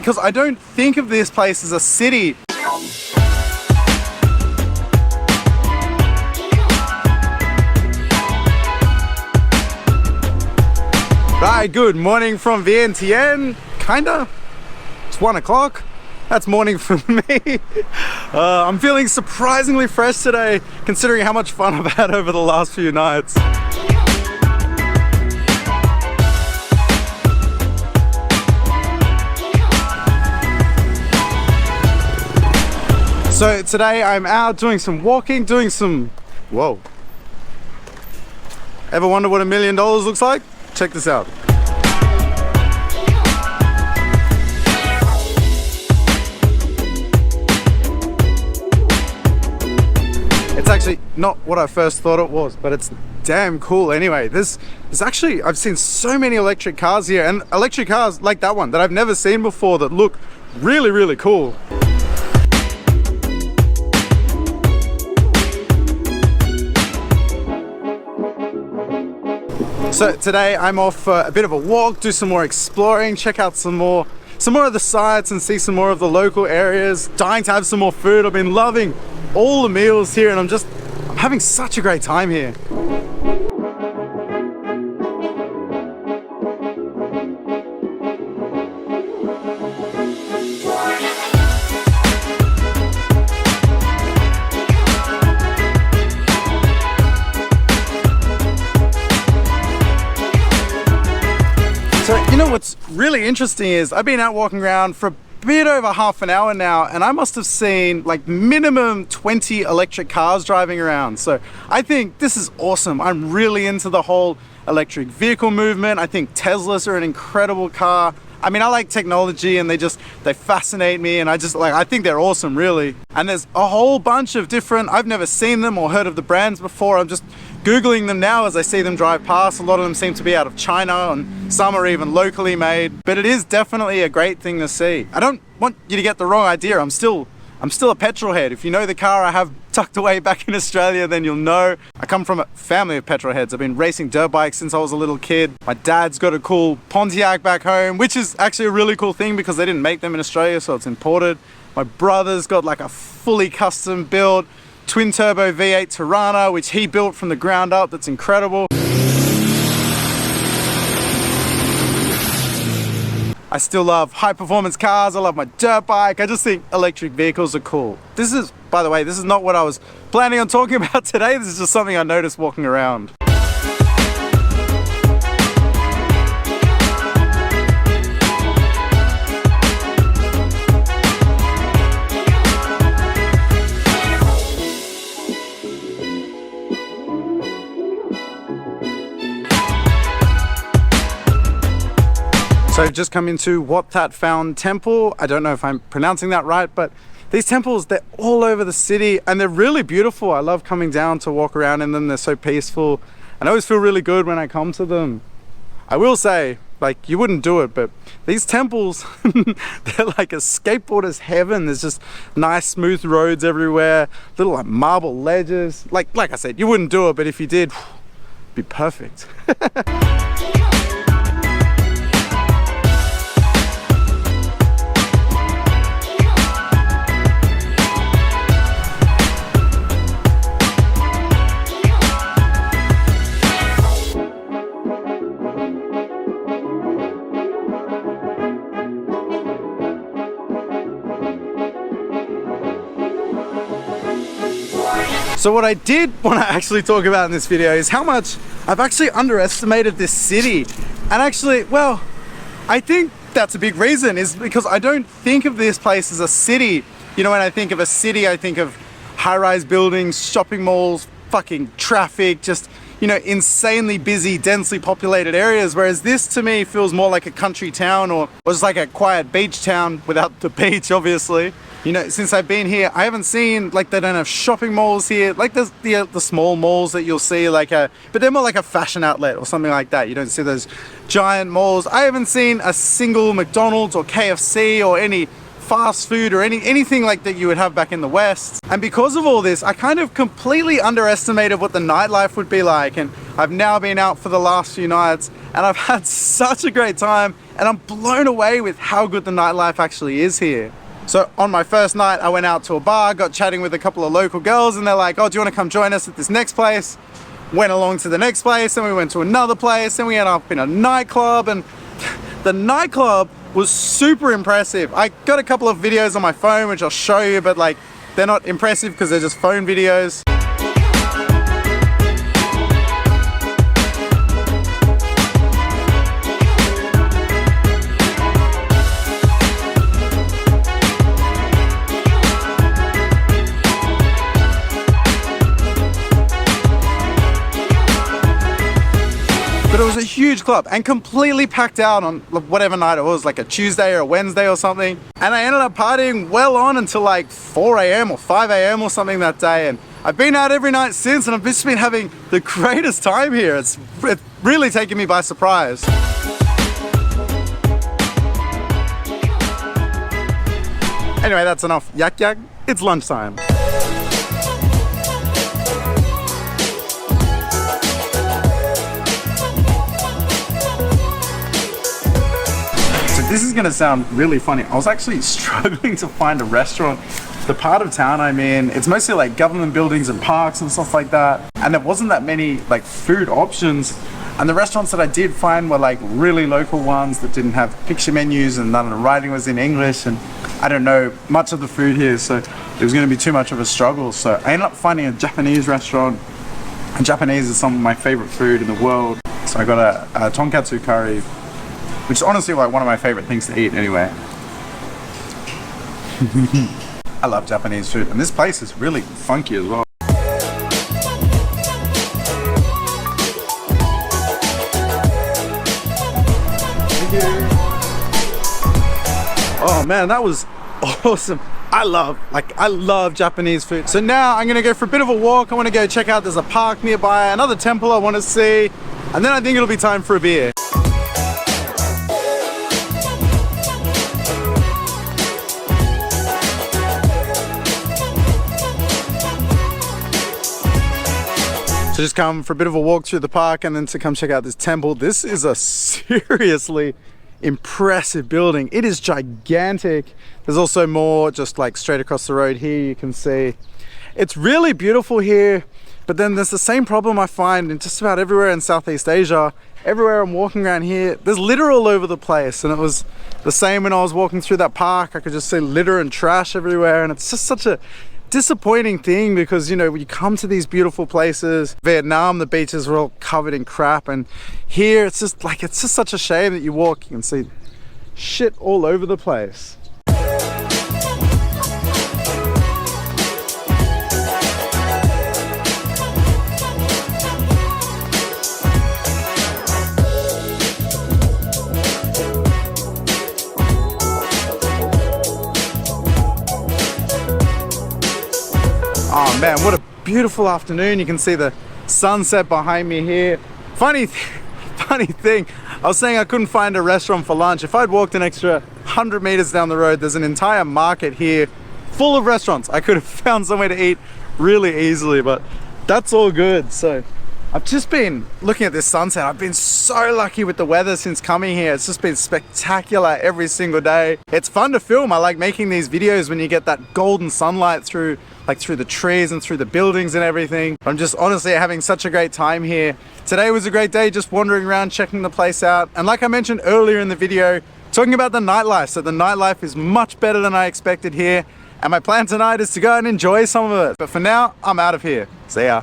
because I don't think of this place as a city. Right, good morning from Vientiane, kinda. It's 1 o'clock. That's morning for me. I'm feeling surprisingly fresh today, considering how much fun I've had over the last few nights. So today I'm out doing some walking, whoa. Ever wonder what $1 million looks like? Check this out. It's actually not what I first thought it was, but it's damn cool anyway. There's actually, I've seen so many electric cars here, and electric cars like that one that I've never seen before that look really, really cool. So today I'm off for a bit of a walk, do some more exploring, check out some more of the sites and see some more of the local areas. Dying to have some more food. I've been loving all the meals here and I'm having such a great time here. So, you know what's really interesting is I've been out walking around for a bit over half an hour now and I must have seen like minimum 20 electric cars driving around. So I think this is awesome. I'm really into the whole electric vehicle movement. I think Teslas are an incredible car. I mean, I like technology and they fascinate me and I think they're awesome, really. And there's a whole bunch of different, I've never seen them or heard of the brands before. I'm just Googling them now as I see them drive past. A lot of them seem to be out of China and some are even locally made, but it is definitely a great thing to see. I don't want you to get the wrong idea. I'm still a petrol head. If you know the car I have tucked away back in Australia, then you'll know. I come from a family of petrol heads. I've been racing dirt bikes since I was a little kid. My dad's got a cool Pontiac back home, which is actually a really cool thing because they didn't make them in Australia, so it's imported. My brother's got like a fully custom built twin turbo V8 Tirana, which he built from the ground up. That's incredible. I still love high performance cars. I love my dirt bike. I just think electric vehicles are cool. This is, by the way, this is not what I was planning on talking about today. This is just something I noticed walking around. So I've just come into Wat That Phou Temple. I don't know if I'm pronouncing that right, but these temples, they're all over the city and they're really beautiful. I love coming down to walk around in them. They're so peaceful and I always feel really good when I come to them. I will say, like, you wouldn't do it, but these temples, they're like a skateboarder's heaven. There's just nice smooth roads everywhere, little like marble ledges. Like I said, you wouldn't do it, but if you did, it'd be perfect. So what I did want to actually talk about in this video is how much I've actually underestimated this city. And actually, well, I think that's a big reason is because I don't think of this place as a city. You know, when I think of a city, I think of high-rise buildings, shopping malls, fucking traffic, just, you know, insanely busy, densely populated areas. Whereas this to me feels more like a country town or just like a quiet beach town without the beach, obviously. You know, since I've been here, I haven't seen, like, they don't have shopping malls here. Like, there's the small malls that you'll see, like but they're more like a fashion outlet or something like that. You don't see those giant malls. I haven't seen a single McDonald's or KFC or any fast food or anything like that you would have back in the West. And because of all this, I kind of completely underestimated what the nightlife would be like. And I've now been out for the last few nights and I've had such a great time. and I'm blown away with how good the nightlife actually is here. So on my first night, I went out to a bar, got chatting with a couple of local girls, and they're like, oh, do you want to come join us at this next place? Went along to the next place, and we went to another place, and we ended up in a nightclub, and the nightclub was super impressive. I got a couple of videos on my phone, which I'll show you, but like, they're not impressive because they're just phone videos. But it was a huge club and completely packed out on whatever night it was, like a Tuesday or a Wednesday or something. And I ended up partying well on until like 4 a.m. or 5 a.m. or something that day. And I've been out every night since, and I've just been having the greatest time here. It's really taken me by surprise. Anyway, that's enough yak yak. It's lunchtime. This is gonna sound really funny. I was actually struggling to find a restaurant. The part of town I'm in, it's mostly like government buildings and parks and stuff like that. And there wasn't that many like food options. And the restaurants that I did find were like really local ones that didn't have picture menus, and none of the writing was in English. And I don't know much of the food here, so it was gonna be too much of a struggle. So I ended up finding a Japanese restaurant. And Japanese is some of my favorite food in the world. So I got a tonkatsu curry, which is honestly like one of my favorite things to eat anyway. I love Japanese food, and this place is really funky as well. Oh man, that was awesome. I love Japanese food. So now I'm gonna go for a bit of a walk. I wanna go check out, there's a park nearby, another temple I wanna see, and then I think it'll be time for a beer. So just come for a bit of a walk through the park and then to come check out this temple. This is a seriously impressive building. It is gigantic. There's also more just like straight across the road here, you can see. It's really beautiful here, but then there's the same problem I find in just about everywhere in Southeast Asia. Everywhere I'm walking around here, there's litter all over the place, and it was the same when I was walking through that park. I could just see litter and trash everywhere, and it's just such a disappointing thing because, you know, when you come to these beautiful places, Vietnam, the beaches were all covered in crap, and here it's just such a shame that you walk, you can see shit all over the place. Oh man, what a beautiful afternoon. You can see the sunset behind me here. Funny thing, I was saying I couldn't find a restaurant for lunch. If I'd walked an extra 100 meters down the road, there's an entire market here full of restaurants. I could have found somewhere to eat really easily, but that's all good. So I've just been looking at this sunset. I've been so lucky with the weather since coming here. It's just been spectacular every single day. It's fun to film. I like making these videos when you get that golden sunlight through the trees and through the buildings and everything. I'm just honestly having such a great time here. Today was a great day, just wandering around, checking the place out. And like I mentioned earlier in the video, talking about the nightlife. So the nightlife is much better than I expected here. And my plan tonight is to go and enjoy some of it. But for now, I'm out of here. See ya.